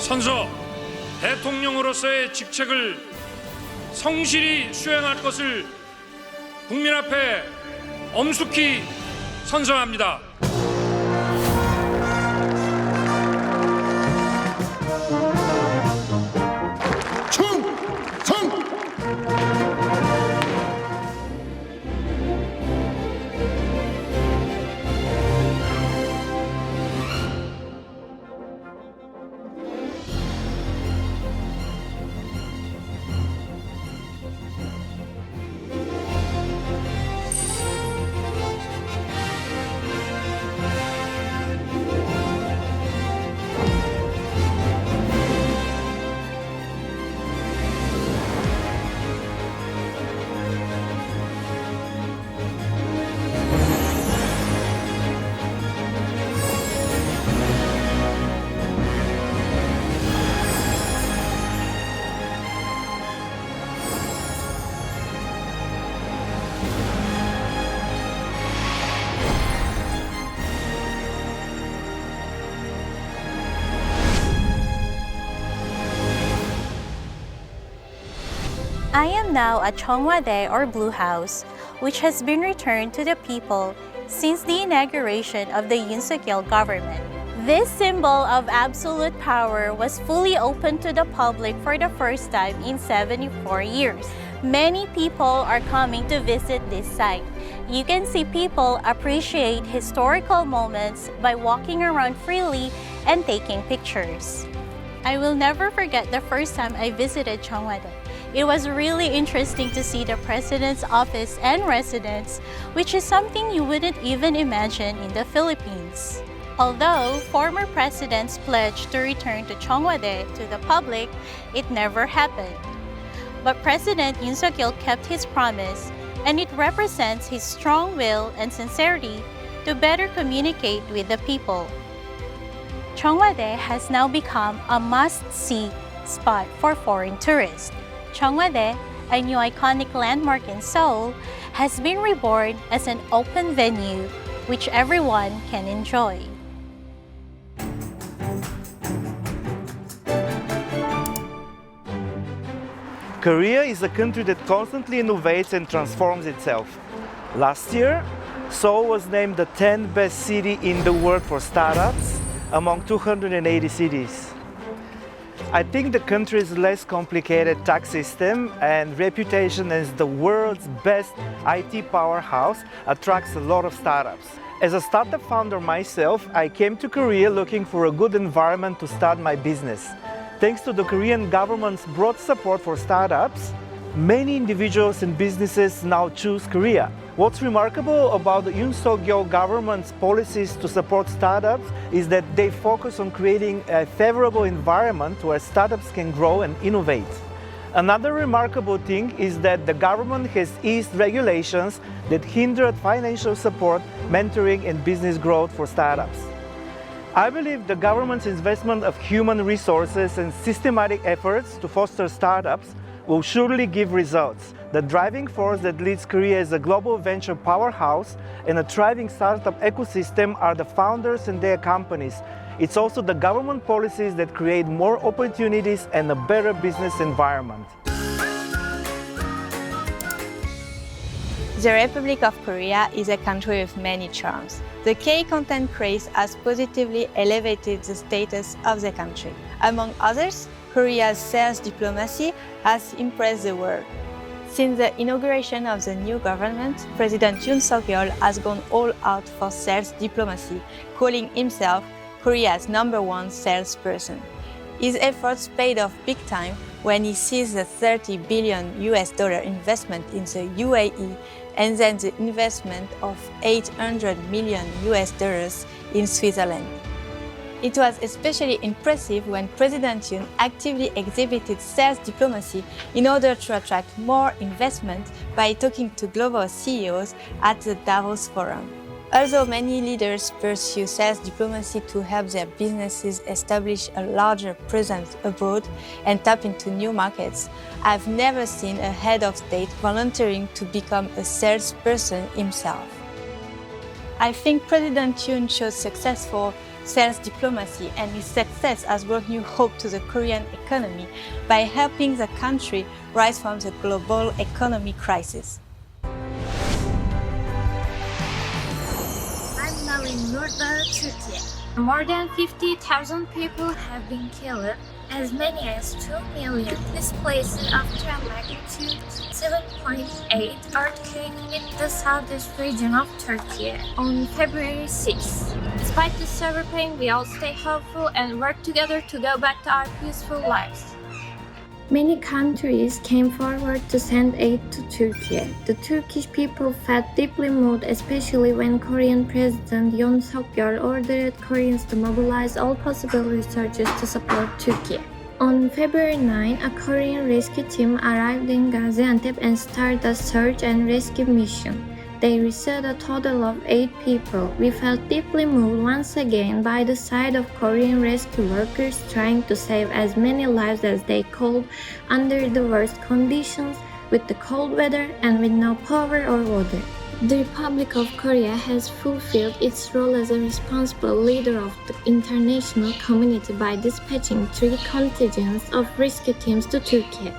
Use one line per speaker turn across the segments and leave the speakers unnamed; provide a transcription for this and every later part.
선서 대통령으로서의 직책을 성실히 수행할 것을 국민 앞에 엄숙히 선서합니다.
I am now at Cheongwade or Blue House, which has been returned to the people since the inauguration of the Yoon Suk Yeol government. This symbol of absolute power was fully opened to the public for the first time in 74 years. Many people are coming to visit this site. You can see people appreciate historical moments by walking around freely and taking pictures. I will never forget the first time I visited Cheongwade. It was really interesting to see the President's office and residence, which is something you wouldn't even imagine in the Philippines. Although former presidents pledged to return to Cheongwade to the public, it never happened. But President Yoon Suk Yeol kept his promise, and it represents his strong will and sincerity to better communicate with the people. Cheongwade has now become a must-see spot for foreign tourists. Cheongwade, a new iconic landmark in Seoul, has been reborn as an open venue which everyone can enjoy.
Korea is a country that constantly innovates and transforms itself. Last year, Seoul was named the 10th best city in the world for startups among 280 cities. I think the country's less complicated tax system and reputation as the world's best IT powerhouse attracts a lot of startups. As a startup founder myself, I came to Korea looking for a good environment to start my business. Thanks to the Korean government's broad support for startups, many individuals and businesses now choose Korea. What's remarkable about the Yoon Suk Yeol government's policies to support startups is that they focus on creating a favorable environment where startups can grow and innovate. Another remarkable thing is that the government has eased regulations that hindered financial support, mentoring, and business growth for startups. I believe the government's investment of human resources and systematic efforts to foster startups will surely give results. The driving force that leads Korea as a global venture powerhouse and a thriving startup ecosystem are the founders and their companies. It's also the government policies that create more opportunities and a better business environment.
The Republic of Korea is a country with many charms. The K-content craze has positively elevated the status of the country. Among others, Korea's sales diplomacy has impressed the world. Since the inauguration of the new government, President Yoon Suk Yeol has gone all out for sales diplomacy, calling himself Korea's #1 salesperson. His efforts paid off big time when he seized the $30 billion investment in the UAE and then the investment of $800 million in Switzerland. It was especially impressive when President Yoon actively exhibited sales diplomacy in order to attract more investment by talking to global CEOs at the Davos Forum. Although many leaders pursue sales diplomacy to help their businesses establish a larger presence abroad and tap into new markets, I've never seen a head of state volunteering to become a salesperson himself. I think President Yoon chose successful sales diplomacy and his success has brought new hope to the Korean economy by helping the country rise from the global economic crisis.
I'm now in northern Turkey. More than 50,000 people have been killed, as many as 2 million displaced after a magnitude 7.8 earthquake hit the southeast region of Turkey on February 6. Despite the severe pain, we all stay hopeful and work together to go back to our peaceful lives. Many countries came forward to send aid to Turkey. The Turkish people felt deeply moved, especially when Korean President Yoon Suk Yeol ordered Koreans to mobilize all possible resources to support Turkey. On February 9, a Korean rescue team arrived in Gaziantep and started a search and rescue mission. They rescued a total of 8 people. We felt deeply moved once again by the sight of Korean rescue workers trying to save as many lives as they could under the worst conditions, with the cold weather and with no power or water. The Republic of Korea has fulfilled its role as a responsible leader of the international community by dispatching 3 contingents of rescue teams to Turkey.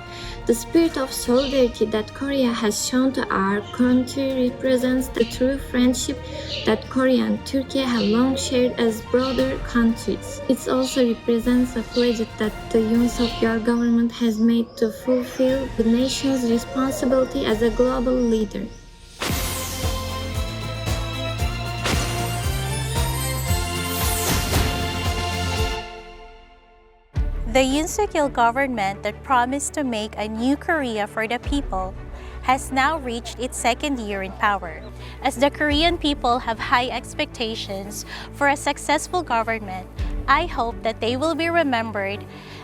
The spirit of solidarity that Korea has shown to our country represents the true friendship that Korea and Turkey have long shared as brother countries. It also represents a pledge that the Yoon Suk Yeol government has made to fulfill the nation's responsibility as a global leader.
The Yoon Suk Yeol government that promised to make a new Korea for the people has now reached its 2nd year in power. As the Korean people have high expectations for a successful government, I hope that they will be remembered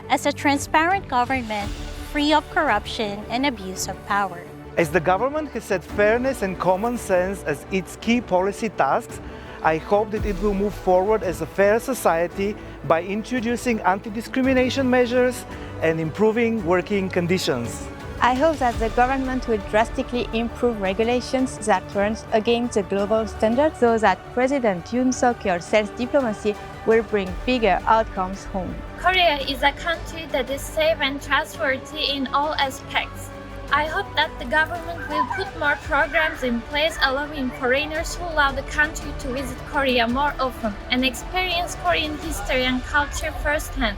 as a transparent government free of corruption and abuse of power.
As the government has set fairness and common sense as its key policy tasks, I hope that it will move forward as a fair society by introducing anti-discrimination measures and improving working conditions.
I hope that the government will drastically improve regulations that run against the global standards so that President Yoon Suk Yeol's sales diplomacy will bring bigger outcomes home.
Korea is a country that is safe and trustworthy in all aspects. I hope that the government will put more programs in place allowing foreigners who love the country to visit Korea more often and experience Korean history and culture firsthand.